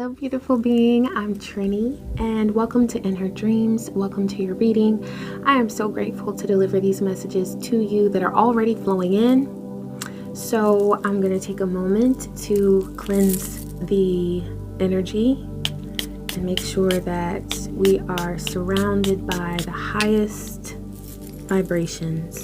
Hello, beautiful being. I'm Trini, and welcome to In Her Dreams. Welcome to your reading. I am so grateful to deliver these messages to you that are already flowing in. So I'm going to take a moment to cleanse the energy and make sure that we are surrounded by the highest vibrations.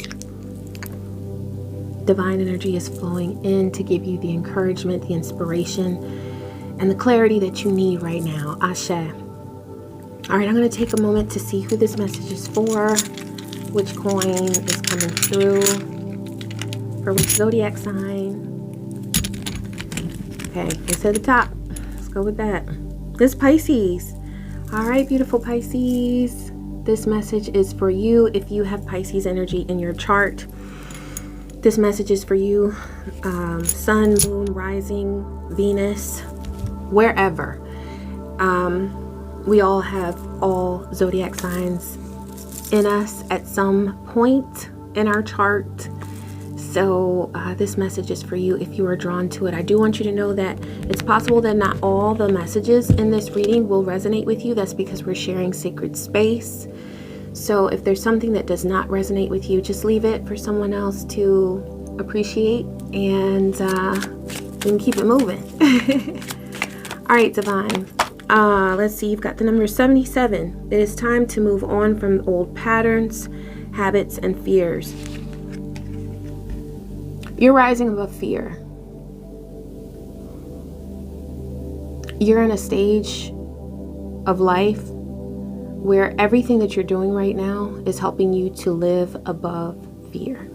Divine energy is flowing in to give you the encouragement, the inspiration, and the clarity that you need right now. Ashe. All right, I'm going to take a moment to see who this message is for, which coin is coming through, for which zodiac sign. Okay, it's at the top. Let's go with that. This Pisces. All right, beautiful Pisces. This message is for you if you have Pisces energy in your chart. This message is for you, Sun, Moon, Rising, Venus, wherever. We all have all zodiac signs in us at some point in our chart. So this message is for you if you are drawn to it. I do want you to know that it's possible that not all the messages in this reading will resonate with you. That's because we're sharing sacred space. So if there's something that does not resonate with you, just leave it for someone else to appreciate, and we can keep it moving. All right, Divine. Let's see, you've got the number 77. It is time to move on from old patterns, habits, and fears. You're rising above fear. You're in a stage of life where everything that you're doing right now is helping you to live above fear.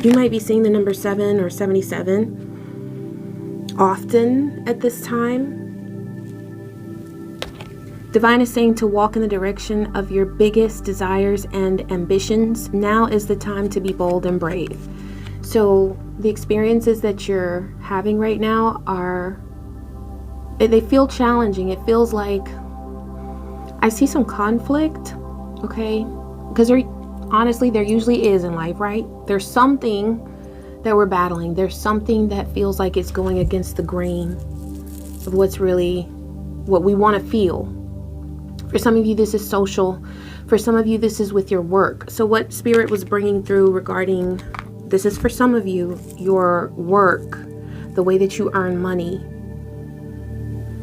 You might be seeing the number 7 or 77 often at this time. Divine is saying to walk in the direction of your biggest desires and ambitions. Now is the time to be bold and brave. So the experiences that you're having right now they feel challenging. It feels like I see some conflict, okay? Because honestly, there usually is in life, right? There's something that we're battling. There's something that feels like it's going against the grain of what's really what we want to feel. For some of you, this is social. For some of you, this is with your work. So what Spirit was bringing through regarding, this is for some of you, your work, the way that you earn money.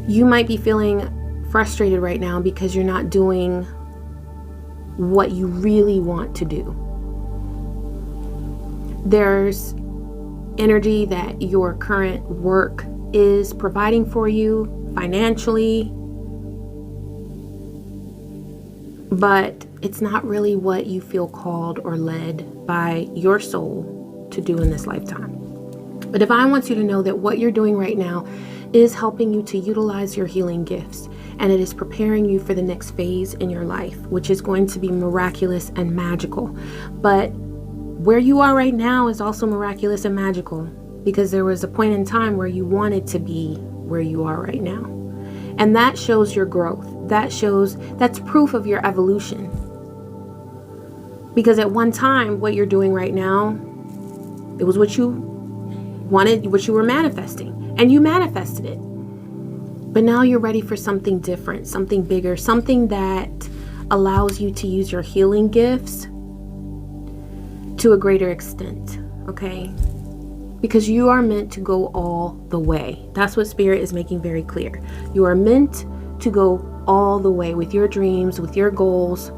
You might be feeling frustrated right now because you're not doing what you really want to do. There's energy that your current work is providing for you financially, but it's not really what you feel called or led by your soul to do in this lifetime. But Divine wants you to know that what you're doing right now is helping you to utilize your healing gifts, and it is preparing you for the next phase in your life, which is going to be miraculous and magical. But where you are right now is also miraculous and magical, because there was a point in time where you wanted to be where you are right now. And that shows your growth. That's proof of your evolution. Because at one time, what you're doing right now, it was what you wanted, what you were manifesting. And you manifested it. But now you're ready for something different, something bigger, something that allows you to use your healing gifts to a greater extent, okay? Because you are meant to go all the way. That's what Spirit is making very clear. You are meant to go all the way with your dreams, with your goals.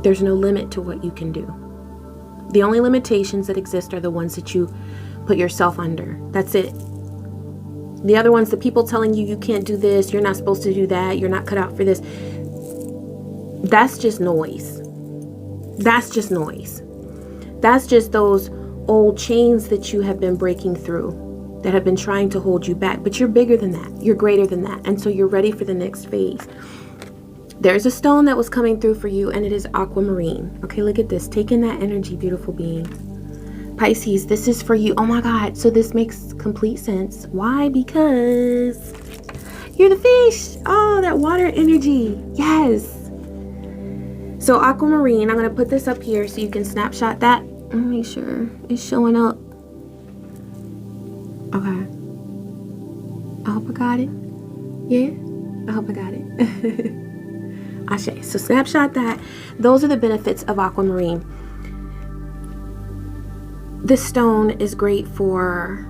There's no limit to what you can do. The only limitations that exist are the ones that you put yourself under. That's it. The other ones, the people telling you can't do this, you're not supposed to do that, you're not cut out for this, that's just noise. That's just noise. That's just those old chains that you have been breaking through, that have been trying to hold you back. But you're bigger than that. You're greater than that. And so you're ready for the next phase. There's a stone that was coming through for you, and it is aquamarine. Okay, look at this. Take in that energy, beautiful being. Pisces, this is for you. Oh my God. So this makes complete sense. Why? Because you're the fish. Oh, that water energy. Yes. So aquamarine, I'm going to put this up here so you can snapshot that. Make sure it's showing up. Okay. I hope I got it. Yeah, I hope I got it. Ashe. So snapshot that. Those are the benefits of aquamarine. This stone is great for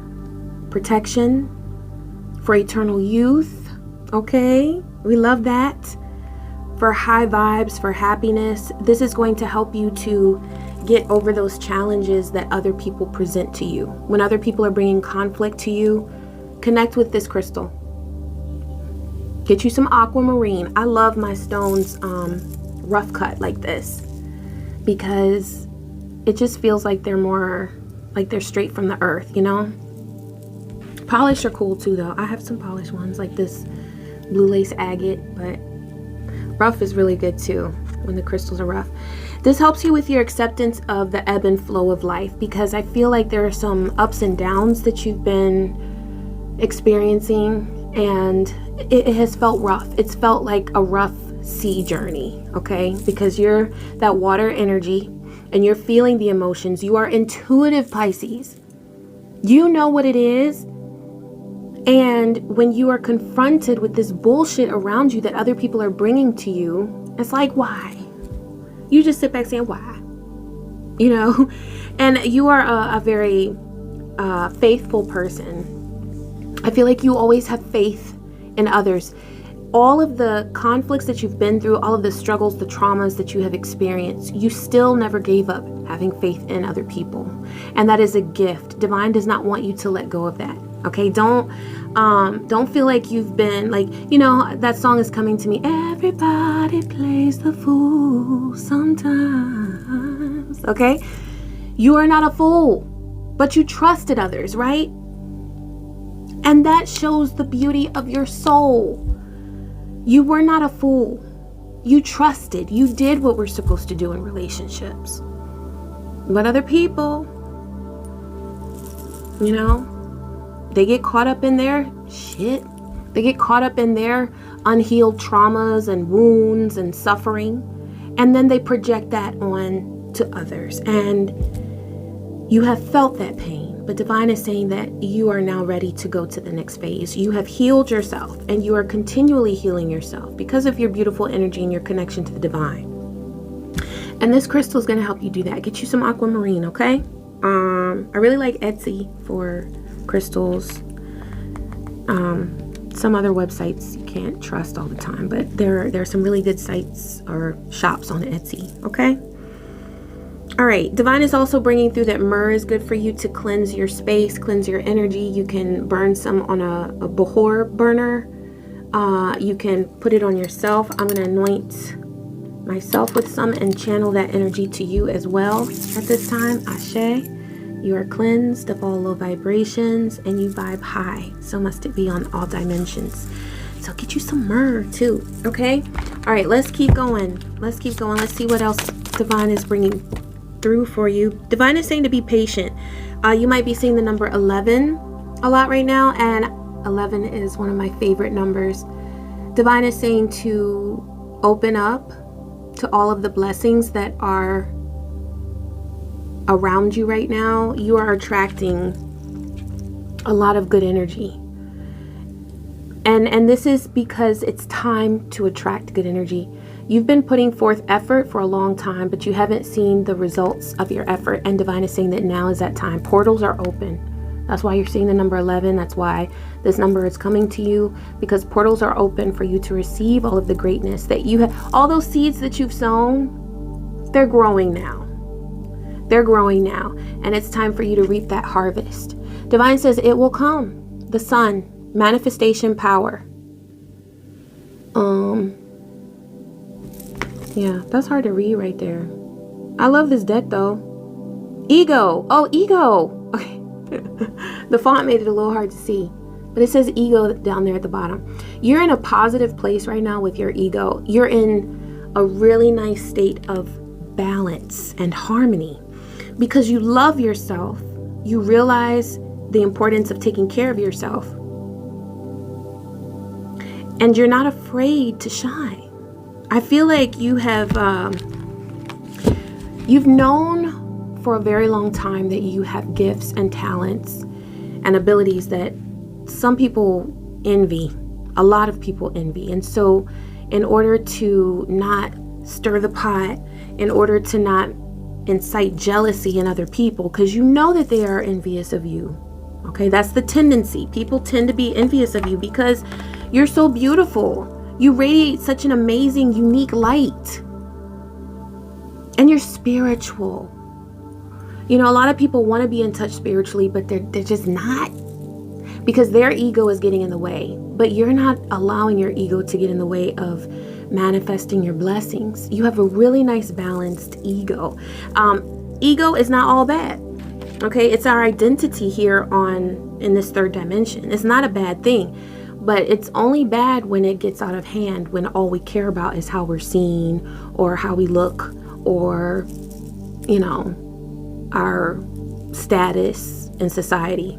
protection, for eternal youth. Okay, we love that. For high vibes, for happiness. This is going to help you to get over those challenges that other people present to you. When other people are bringing conflict to you, connect with this crystal. Get you some aquamarine. I love my stones rough cut like this because it just feels like they're more like they're straight from the earth, you know? Polished are cool too though. I have some polished ones like this blue lace agate, but rough is really good too when the crystals are rough. This helps you with your acceptance of the ebb and flow of life because I feel like there are some ups and downs that you've been experiencing and it has felt rough. It's felt like a rough sea journey, okay? Because you're that water energy and you're feeling the emotions. You are intuitive, Pisces. You know what it is. And when you are confronted with this bullshit around you that other people are bringing to you, it's like, why? You just sit back saying, why? You know? And you are a very faithful person. I feel like you always have faith in others. All of the conflicts that you've been through, all of the struggles, the traumas that you have experienced, you still never gave up having faith in other people. And that is a gift. Divine does not want you to let go of that. Okay, don't feel like you've been like, you know, that song is coming to me. Everybody plays the fool sometimes. Okay, you are not a fool, but you trusted others, right? And that shows the beauty of your soul. You were not a fool. You trusted. You did what we're supposed to do in relationships. But other people, you know, they get caught up in their shit. They get caught up in their unhealed traumas and wounds and suffering. And then they project that on to others. And you have felt that pain. But Divine is saying that you are now ready to go to the next phase. You have healed yourself and you are continually healing yourself because of your beautiful energy and your connection to the Divine. And this crystal is going to help you do that. Get you some aquamarine, okay? I really like Etsy for crystals. Some other websites you can't trust all the time, but there are some really good sites or shops on Etsy, okay? All right, Divine is also bringing through that myrrh is good for you to cleanse your space, cleanse your energy. You can burn some on a Bahor burner. You can put it on yourself. I'm going to anoint myself with some and channel that energy to you as well at this time. Ashe. You are cleansed of all low vibrations and you vibe high. So must it be on all dimensions. So get you some myrrh too, okay? All right, let's keep going. Let's keep going. Let's see what else Divine is bringing through for you. Divine is saying to be patient. You might be seeing the number 11 a lot right now, and 11 is one of my favorite numbers. Divine is saying to open up to all of the blessings that are around you right now. You are attracting a lot of good energy. And this is because it's time to attract good energy. You've been putting forth effort for a long time, but you haven't seen the results of your effort. And Divine is saying that now is that time. Portals are open. That's why you're seeing the number 11. That's why this number is coming to you, because portals are open for you to receive all of the greatness that you have. All those seeds that you've sown, they're growing now. They're growing now. And it's time for you to reap that harvest. Divine says it will come. The sun, manifestation power. Yeah, that's hard to read right there. I love this deck though. Ego. Oh, ego. Okay. The font made it a little hard to see, but it says ego down there at the bottom. You're in a positive place right now with your ego. You're in a really nice state of balance and harmony because you love yourself. You realize the importance of taking care of yourself. And you're not afraid to shine. I feel like you have, you've known for a very long time that you have gifts and talents and abilities that some people envy. A lot of people envy. And so in order to not stir the pot, in order to not incite jealousy in other people, because you know that they are envious of you. Okay, that's the tendency. People tend to be envious of you because you're so beautiful. You radiate such an amazing, unique light. And you're spiritual. You know, a lot of people want to be in touch spiritually, but they're just not, because their ego is getting in the way. But you're not allowing your ego to get in the way of manifesting your blessings. You have a really nice balanced ego. Ego is not all bad. Okay, it's our identity here in this third dimension. It's not a bad thing, but it's only bad when it gets out of hand, when all we care about is how we're seen or how we look or, you know, our status in society.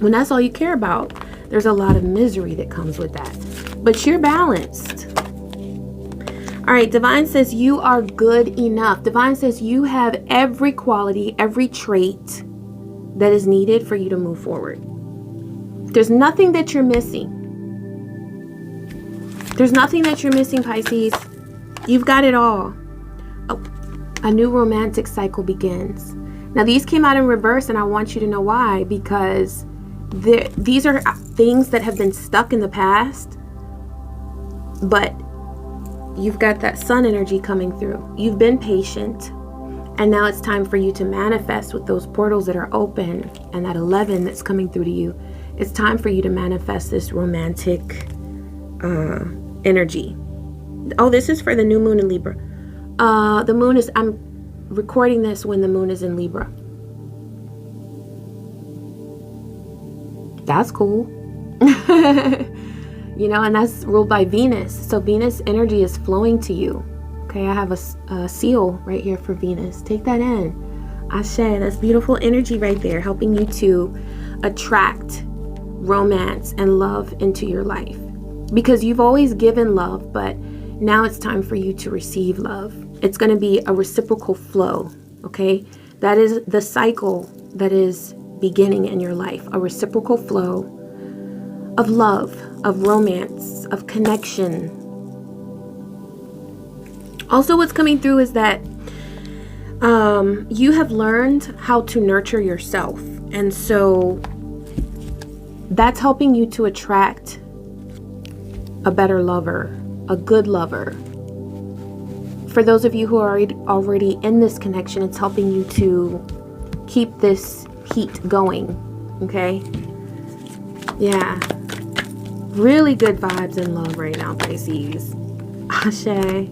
When that's all you care about, there's a lot of misery that comes with that. But you're balanced. All right, Divine says you are good enough. Divine says you have every quality, every trait that is needed for you to move forward. There's nothing that you're missing. There's nothing that you're missing, Pisces. You've got it all. Oh, a new romantic cycle begins. Now, these came out in reverse, and I want you to know why, because these are things that have been stuck in the past, but you've got that sun energy coming through. You've been patient, and now it's time for you to manifest with those portals that are open and that 11 that's coming through to you. It's time for you to manifest this romantic energy. Oh, this is for the new moon in Libra. The moon is, I'm recording this when the moon is in Libra. That's cool. You know, and that's ruled by Venus. So Venus energy is flowing to you. Okay, I have a seal right here for Venus. Take that in. Ashe, that's beautiful energy right there, helping you to attract romance and love into your life. Because you've always given love, but now it's time for you to receive love. It's going to be a reciprocal flow, okay? That is the cycle that is beginning in your life, a reciprocal flow of love, of romance, of connection. Also, what's coming through is that you have learned how to nurture yourself. And so that's helping you to attract a better lover, a good lover. For those of you who are already in this connection, it's helping you to keep this heat going, okay? Yeah. Really good vibes and love right now, Pisces. Ashe.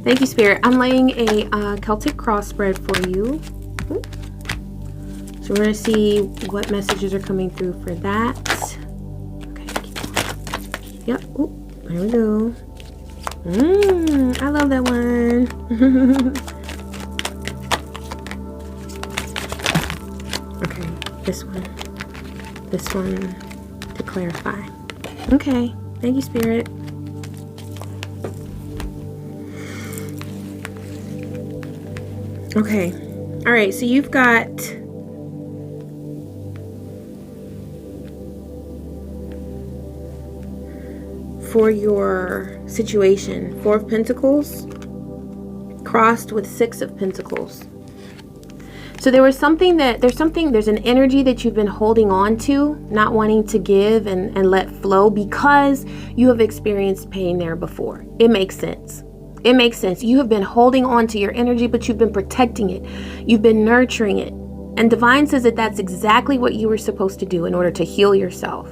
Thank you, Spirit. I'm laying a Celtic cross spread for you. So we're going to see what messages are coming through for that. Okay. Yep. Oh, there we go. I love that one. Okay, this one to clarify. Okay, thank you, Spirit. Okay, all right, so you've got for your situation, 4 of Pentacles crossed with 6 of Pentacles. So there's an energy that you've been holding on to, not wanting to give and let flow because you have experienced pain there before. It makes sense. It makes sense. You have been holding on to your energy, but you've been protecting it. You've been nurturing it. And Divine says that that's exactly what you were supposed to do in order to heal yourself.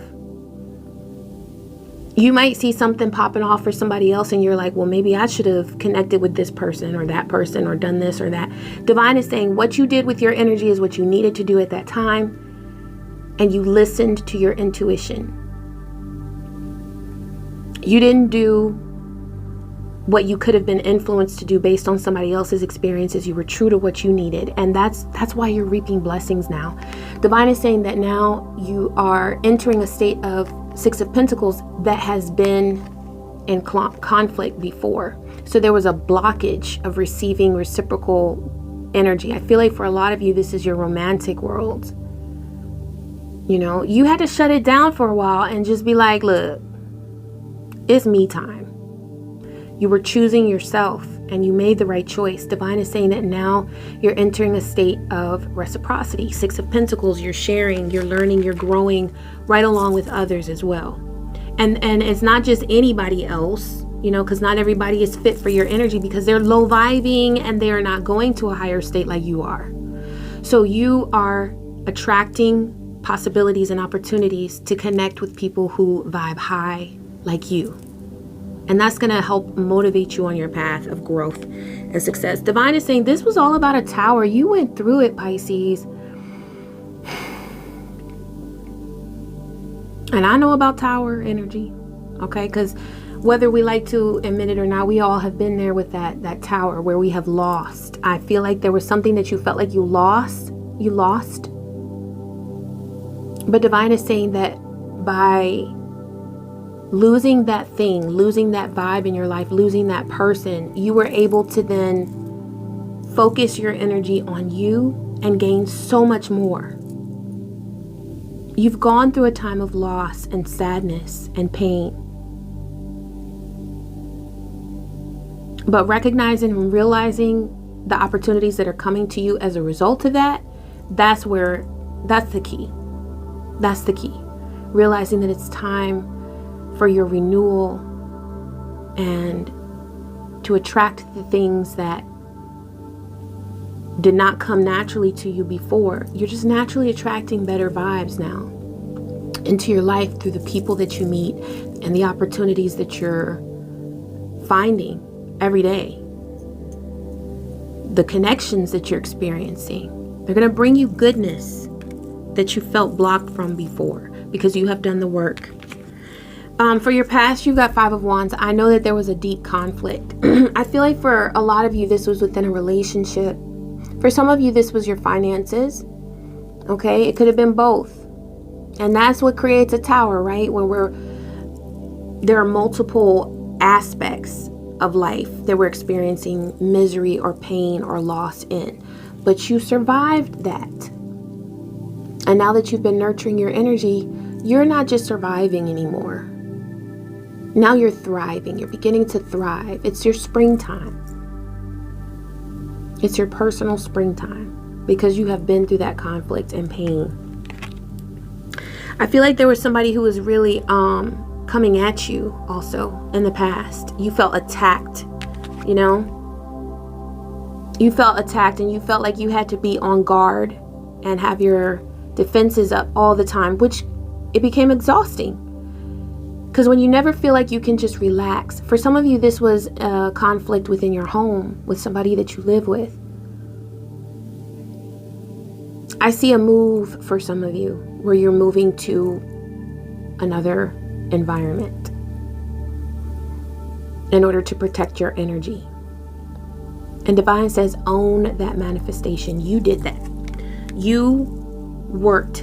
You might see something popping off for somebody else and you're like, well, maybe I should have connected with this person or that person or done this or that. Divine is saying what you did with your energy is what you needed to do at that time. And you listened to your intuition. You didn't do what you could have been influenced to do based on somebody else's experiences. You were true to what you needed. And that's why you're reaping blessings now. Divine is saying that now you are entering a state of 6 of Pentacles that has been in conflict before. So there was a blockage of receiving reciprocal energy. I feel like for a lot of you, this is your romantic world. You know, you had to shut it down for a while and just be like, look, it's me time. You were choosing yourself and you made the right choice. Divine is saying that now you're entering a state of reciprocity. Six of Pentacles, you're sharing, you're learning, you're growing right along with others as well. And it's not just anybody else, you know, because not everybody is fit for your energy because they're low vibing and they are not going to a higher state like you are. So you are attracting possibilities and opportunities to connect with people who vibe high like you. And that's going to help motivate you on your path of growth and success. Divine is saying this was all about a tower. You went through it, Pisces. And I know about tower energy, okay? Because whether we like to admit it or not, we all have been there with that tower where we have lost. I feel like there was something that you felt like you lost. You lost. But Divine is saying that by losing that thing, losing that vibe in your life, losing that person, you were able to then focus your energy on you and gain so much more. You've gone through a time of loss and sadness and pain. But recognizing and realizing the opportunities that are coming to you as a result of that, that's the key. That's the key. Realizing that it's time for your renewal and to attract the things that did not come naturally to you before. You're just naturally attracting better vibes now into your life through the people that you meet and the opportunities that you're finding every day. The connections that you're experiencing, they're going to bring you goodness that you felt blocked from before because you have done the work. For your past, you've got Five of Wands. I know that there was a deep conflict. I feel like for a lot of you, this was within a relationship. For some of you, this was your finances. Okay, it could have been both. And that's what creates a tower, right? When there are multiple aspects of life that we're experiencing misery or pain or loss in. But you survived that. And now that you've been nurturing your energy, you're not just surviving anymore. Now you're thriving. You're beginning to thrive. It's your springtime. It's your personal springtime because you have been through that conflict and pain. I feel like there was somebody who was really coming at you also in the past. You felt attacked, you know? You felt attacked and you felt like you had to be on guard and have your defenses up all the time, which it became exhausting. Because when you never feel like you can just relax, for some of you, this was a conflict within your home with somebody that you live with. I see a move for some of you where you're moving to another environment in order to protect your energy. And Divine says, own that manifestation. You did that. You worked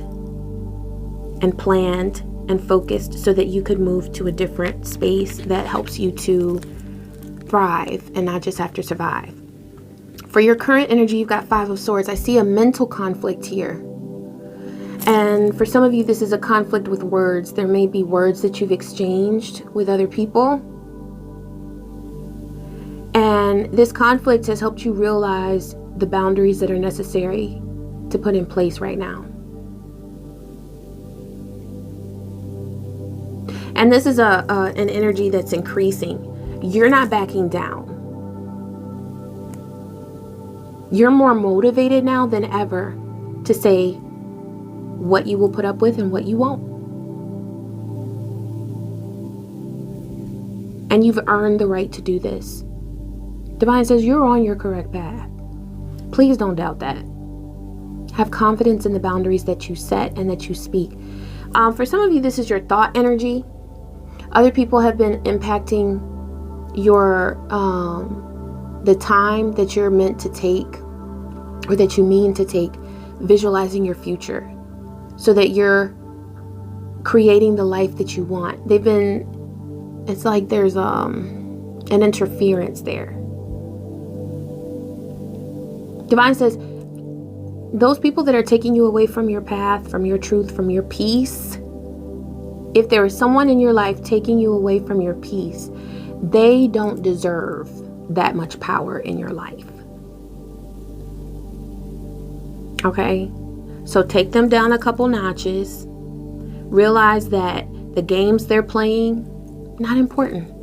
and planned and focused so that you could move to a different space that helps you to thrive and not just have to survive. For your current energy, you've got Five of Swords. I see a mental conflict here. And for some of you, this is a conflict with words. There may be words that you've exchanged with other people. And this conflict has helped you realize the boundaries that are necessary to put in place right now. And this is an energy that's increasing. You're not backing down. You're more motivated now than ever to say what you will put up with and what you won't. And you've earned the right to do this. Divine says you're on your correct path. Please don't doubt that. Have confidence in the boundaries that you set and that you speak. For some of you, this is your thought energy. Other people have been impacting your the time that you're meant to take or that you mean to take, visualizing your future so that you're creating the life that you want. It's like there's an interference there. Divine says those people that are taking you away from your path, from your truth, from your peace, if there is someone in your life taking you away from your peace, they don't deserve that much power in your life. Okay? So take them down a couple notches. Realize that the games they're playing, not important.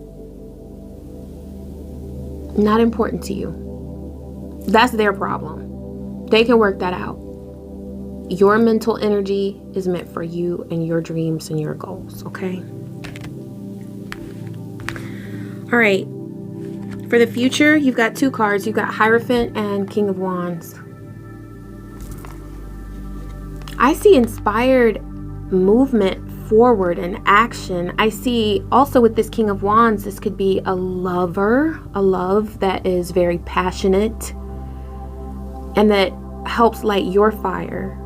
Not important to you. That's their problem. They can work that out. Your mental energy is meant for you and your dreams and your goals, okay? All right. For the future, you've got two cards. You've got Hierophant and King of Wands. I see inspired movement forward and action. I see also with this King of Wands, this could be a lover, a love that is very passionate and that helps light your fire,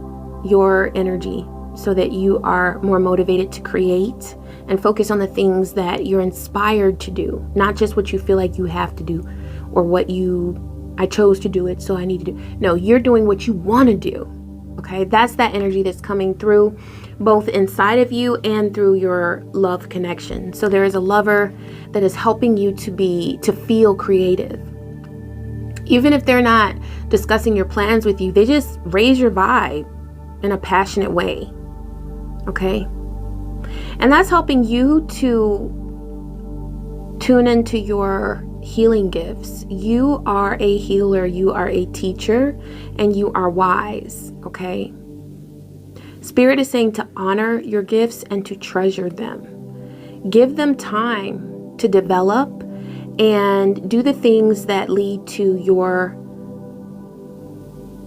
your energy, so that you are more motivated to create and focus on the things that you're inspired to do, not just what you feel like you have to do or I chose to do it, so I need to do. No, you're doing what you want to do. Okay, that's that energy that's coming through both inside of you and through your love connection. So there is a lover that is helping you to feel creative. Even if they're not discussing your plans with you, they just raise your vibe in a passionate way. Okay? And that's helping you to tune into your healing gifts. You are a healer, you are a teacher, and you are wise. Okay? Spirit is saying to honor your gifts and to treasure them. Give them time to develop and do the things that lead to your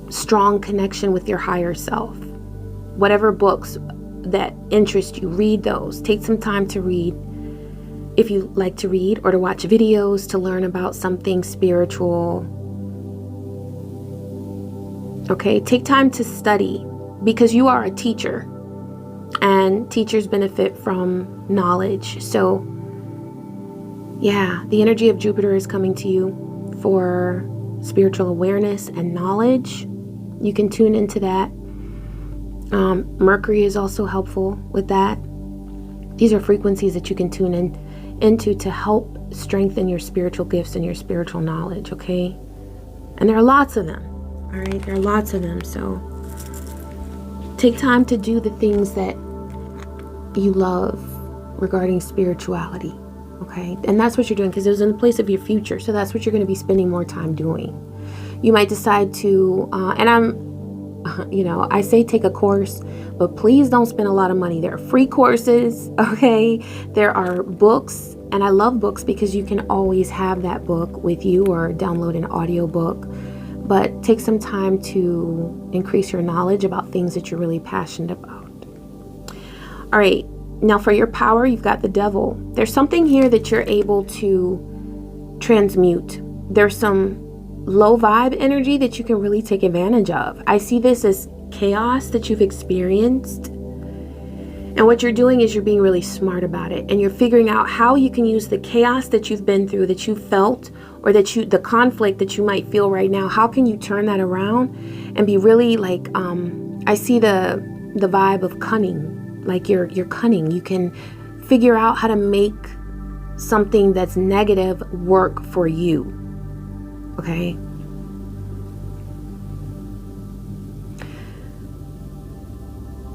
strong connection with your higher self. Whatever books that interest you, read those. Take some time to read if you like to read, or to watch videos to learn about something spiritual. Okay, take time to study, because you are a teacher and teachers benefit from knowledge. So yeah, the energy of Jupiter is coming to you for spiritual awareness and knowledge. You can tune into that. Mercury is also helpful with that. These are frequencies that you can tune into to help strengthen your spiritual gifts and your spiritual knowledge, okay? And there are lots of them, all right? There are lots of them, so take time to do the things that you love regarding spirituality, okay? And that's what you're doing, because it was in the place of your future, so that's what you're going to be spending more time doing. You might decide to, I say take a course, but please don't spend a lot of money. There are free courses, okay? There are books, and I love books because you can always have that book with you or download an audio book. But take some time to increase your knowledge about things that you're really passionate about. All right, now for your power, you've got the Devil. There's something here that you're able to transmute. There's some low vibe energy that you can really take advantage of. I see this as chaos that you've experienced. And what you're doing is you're being really smart about it. And you're figuring out how you can use the chaos that you've been through, that you felt, or the conflict that you might feel right now. How can you turn that around and be really like, I see the vibe of cunning, like you're cunning. You can figure out how to make something that's negative work for you. Okay?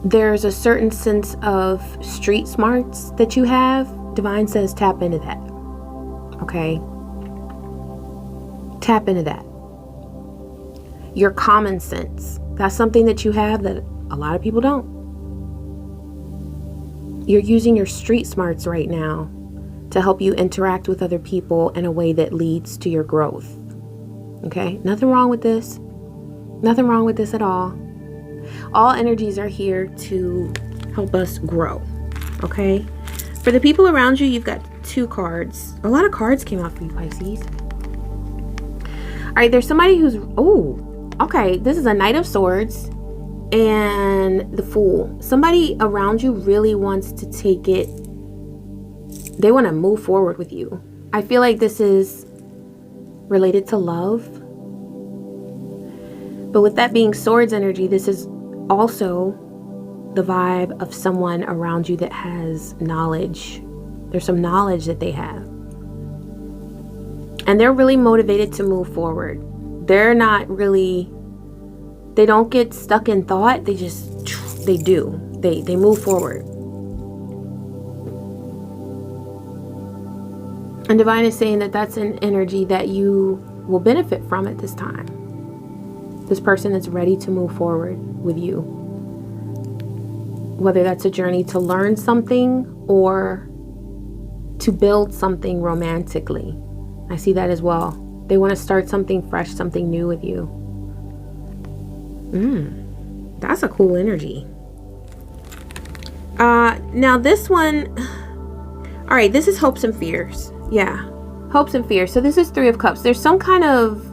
There's a certain sense of street smarts that you have. Divine says tap into that. Okay? Tap into that. Your common sense. That's something that you have that a lot of people don't. You're using your street smarts right now to help you interact with other people in a way that leads to your growth. Okay? Nothing wrong with this. Nothing wrong with this at all. All energies are here to help us grow. Okay? For the people around you, you've got two cards. A lot of cards came out for you, Pisces. All right, there's somebody who's... Oh, okay. This is a Knight of Swords and the Fool. Somebody around you really wants to take it. They want to move forward with you. I feel like this is related to love. But with that being swords energy, this is also the vibe of someone around you that has knowledge. There's some knowledge that they have. And they're really motivated to move forward. They're not really, they don't get stuck in thought. They do. They move forward. And Divine is saying that that's an energy that you will benefit from at this time. This person is ready to move forward with you. Whether that's a journey to learn something or to build something romantically. I see that as well. They want to start something fresh, something new with you. That's a cool energy. Now this one, all right, this is hopes and fears. Yeah, hopes and fears. So this is Three of Cups. There's some kind of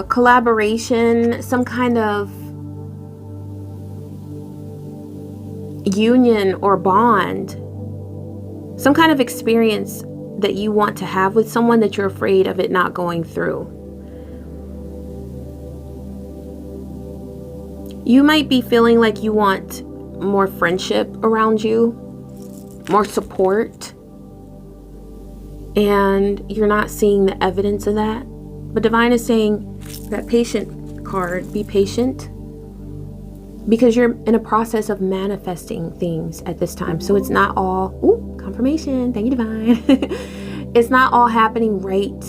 collaboration, some kind of union or bond, some kind of experience that you want to have with someone that you're afraid of it not going through. You might be feeling like you want more friendship around you, more support, and you're not seeing the evidence of that. But Divine is saying that patient card, be patient, because you're in a process of manifesting things at this time. So it's not all, ooh, confirmation, thank you Divine. It's not all happening right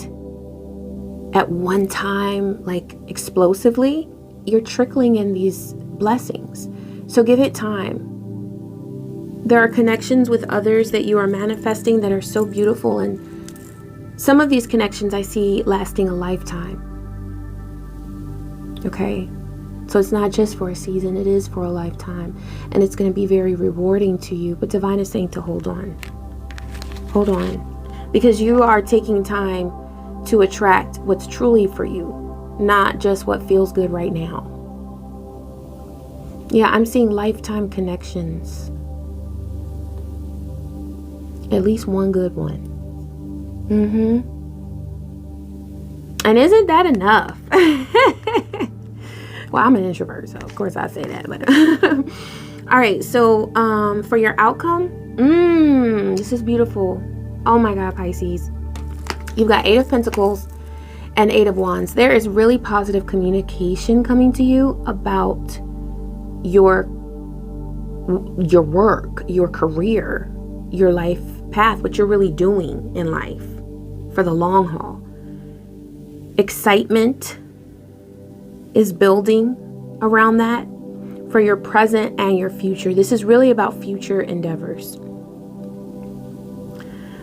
at one time, like explosively. You're trickling in these blessings. So give it time. There are connections with others that you are manifesting that are so beautiful, and some of these connections I see lasting a lifetime. Okay? So it's not just for a season, it is for a lifetime. And it's going to be very rewarding to you. But Divine is saying to hold on. Hold on. Because you are taking time to attract what's truly for you, not just what feels good right now. Yeah, I'm seeing lifetime connections. At least one good one. And isn't that enough? Well, I'm an introvert, so of course I say that. But all right, so for your outcome, this is beautiful. Oh my God, Pisces. You've got Eight of Pentacles and Eight of Wands. There is really positive communication coming to you about your work, your career, your life path, what you're really doing in life for the long haul. Excitement is building around that for your present and your future. This is really about future endeavors.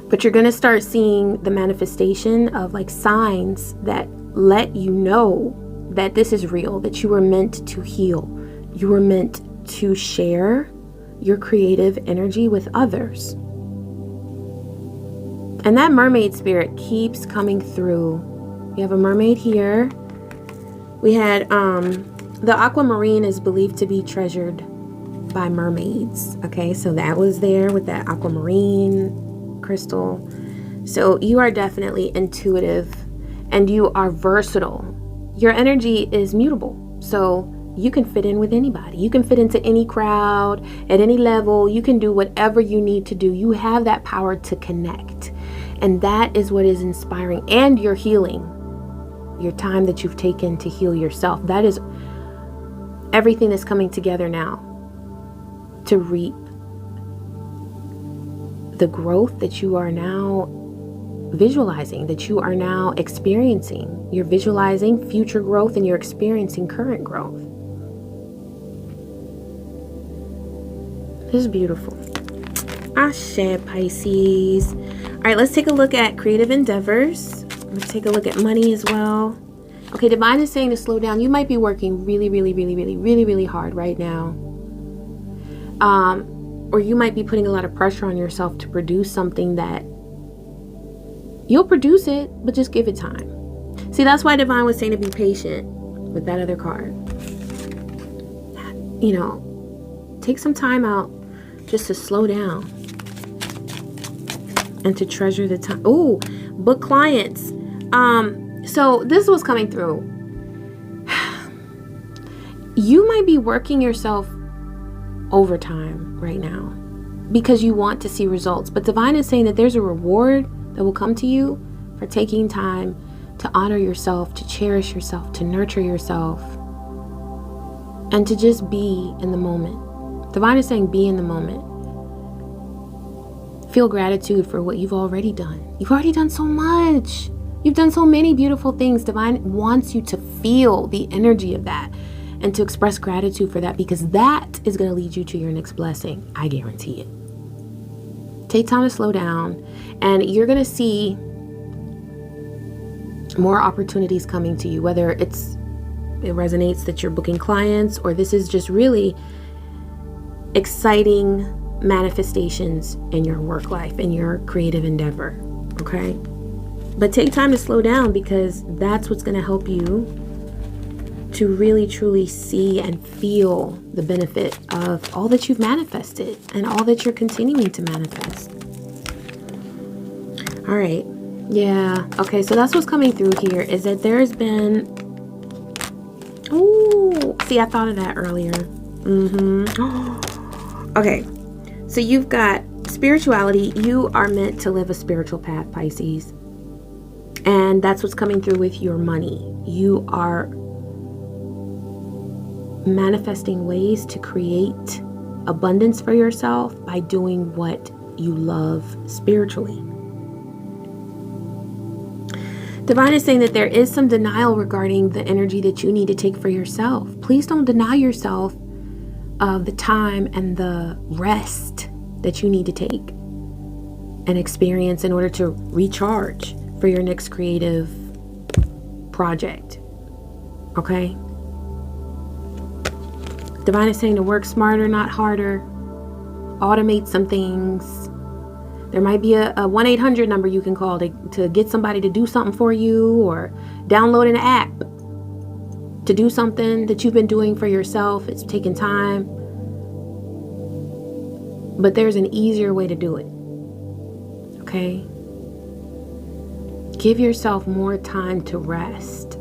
But you're going to start seeing the manifestation of like signs that let you know that this is real, that you were meant to heal. You were meant to share your creative energy with others. And that mermaid spirit keeps coming through. We have a mermaid here. We had the aquamarine is believed to be treasured by mermaids. Okay, so that was there with that aquamarine crystal. So you are definitely intuitive and you are versatile. Your energy is mutable. So you can fit in with anybody. You can fit into any crowd at any level. You can do whatever you need to do. You have that power to connect. And that is what is inspiring. And you're healing. Your time that you've taken to heal yourself. That is everything that's coming together now to reap the growth that you are now visualizing, that you are now experiencing. You're visualizing future growth and you're experiencing current growth. This is beautiful. Ashe, Pisces. All right, let's take a look at creative endeavors. Let's take a look at money as well. Okay, Divine is saying to slow down. You might be working really hard right now. Or you might be putting a lot of pressure on yourself to produce something that you'll produce it, but just give it time. See, that's why Divine was saying to be patient with that other card. You know, take some time out just to slow down and to treasure the time. Oh, book clients. So this was coming through. You might be working yourself overtime right now because you want to see results. But Divine is saying that there's a reward that will come to you for taking time to honor yourself, to cherish yourself, to nurture yourself, and to just be in the moment. Divine is saying be in the moment. Feel gratitude for what you've already done. You've already done so much. You've done so many beautiful things. Divine wants you to feel the energy of that and to express gratitude for that, because that is going to lead you to your next blessing. I guarantee it. Take time to slow down, and you're going to see more opportunities coming to you, whether it resonates that you're booking clients, or this is just really exciting manifestations in your work life and your creative endeavor. Okay? But take time to slow down, because that's what's going to help you to really truly see and feel the benefit of all that you've manifested and all that you're continuing to manifest. All right. Yeah. Okay. So that's what's coming through here, is that there's been, oh, see, I thought of that earlier. Okay. So you've got spirituality. You are meant to live a spiritual path, Pisces. And that's what's coming through with your money. You are manifesting ways to create abundance for yourself by doing what you love spiritually. Divine is saying that there is some denial regarding the energy that you need to take for yourself. Please don't deny yourself of the time and the rest that you need to take and experience in order to recharge for your next creative project. Okay? Divine is saying to work smarter, not harder. Automate some things. There might be a 1-800 number you can call to get somebody to do something for you, or download an app to do something that you've been doing for yourself. It's taking time. But there's an easier way to do it. Okay? Give yourself more time to rest.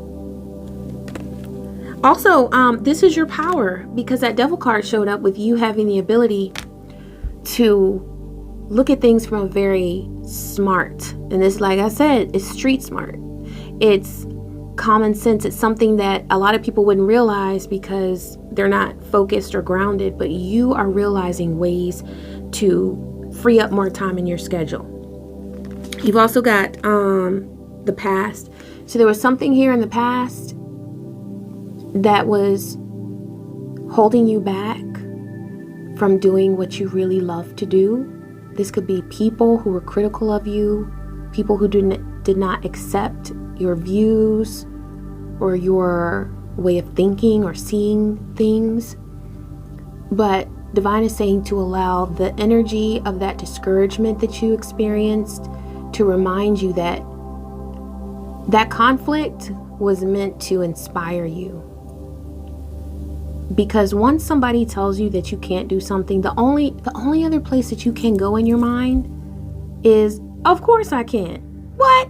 Also, this is your power, because that devil card showed up with you having the ability to look at things from a very smart, and this, like I said, is street smart. It's common sense. It's something that a lot of people wouldn't realize because they're not focused or grounded, but you are realizing ways to free up more time in your schedule. You've also got the past. So there was something here in the past that was holding you back from doing what you really love to do. This could be people who were critical of you, people who did not accept your views or your way of thinking or seeing things. But Divine is saying to allow the energy of that discouragement that you experienced to remind you that that conflict was meant to inspire you. Because once somebody tells you that you can't do something, the only other place that you can go in your mind is, of course I can. What?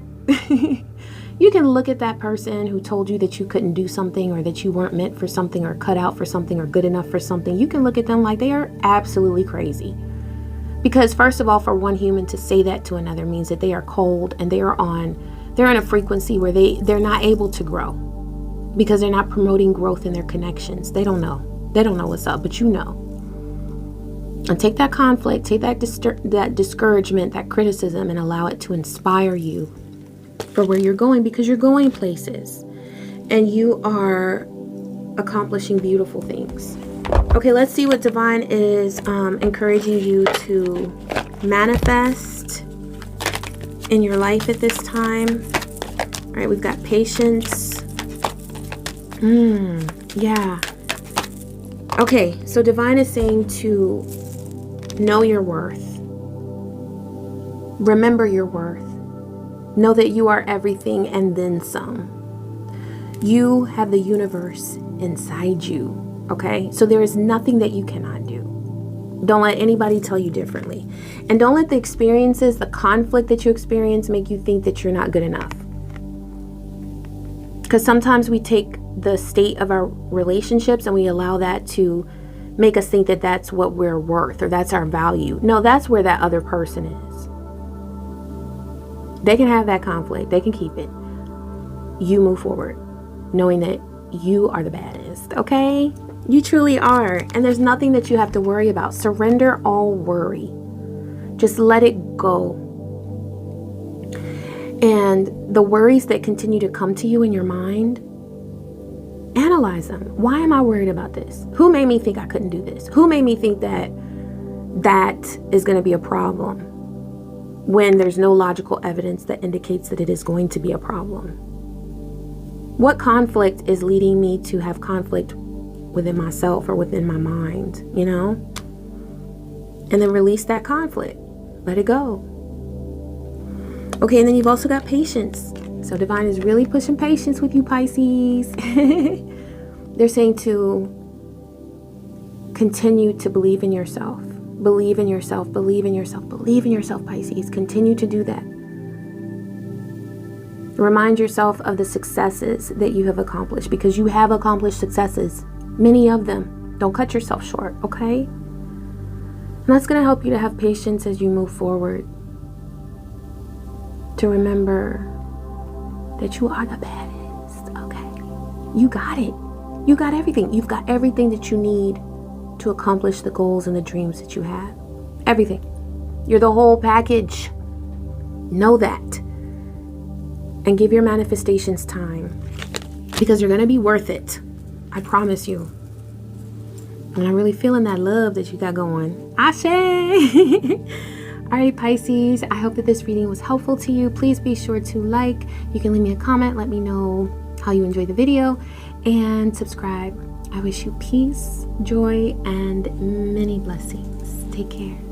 You can look at that person who told you that you couldn't do something, or that you weren't meant for something, or cut out for something, or good enough for something. You can look at them like they are absolutely crazy. Because first of all, for one human to say that to another means that they are cold, and they're on a frequency where they're not able to grow, because they're not promoting growth in their connections. They don't know. They don't know what's up, but you know. And take that conflict, take that discouragement, that criticism, and allow it to inspire you for where you're going, because you're going places and you are accomplishing beautiful things. Okay, let's see what Divine is encouraging you to manifest in your life at this time. All right, we've got patience. Yeah. Okay, so Divine is saying to know your worth. Remember your worth. Know that you are everything and then some. You have the universe inside you, okay? So there is nothing that you cannot do. Don't let anybody tell you differently. And don't let the experiences, the conflict that you experience, make you think that you're not good enough. Because sometimes we take the state of our relationships and we allow that to make us think that that's what we're worth or that's our value. No, that's where that other person is. They can have that conflict. They can keep it. You move forward knowing that you are the baddest, okay? You truly are. And there's nothing that you have to worry about. Surrender all worry. Just let it go. And the worries that continue to come to you in your mind, analyze them. Why am I worried about this? Who made me think I couldn't do this? Who made me think that that is going to be a problem when there's no logical evidence that indicates that it is going to be a problem? What conflict is leading me to have conflict within myself or within my mind, you know? And then release that conflict. Let it go. Okay, and then you've also got patience. So Divine is really pushing patience with you, Pisces. They're saying to continue to believe in yourself. Believe in yourself, believe in yourself, believe in yourself, Pisces. Continue to do that. Remind yourself of the successes that you have accomplished, because you have accomplished successes, many of them. Don't cut yourself short, okay? And that's going to help you to have patience as you move forward. To remember that you are the baddest, okay? You got it. You got everything. You've got everything that you need to accomplish the goals and the dreams that you have. Everything. You're the whole package. Know that. And give your manifestations time, because you're going to be worth it. I promise you. And I'm really feeling that love that you got going. Ashe! All right, Pisces, I hope that this reading was helpful to you. Please be sure to like. You can leave me a comment. Let me know how you enjoyed the video. And subscribe. I wish you peace, joy, and many blessings. Take care.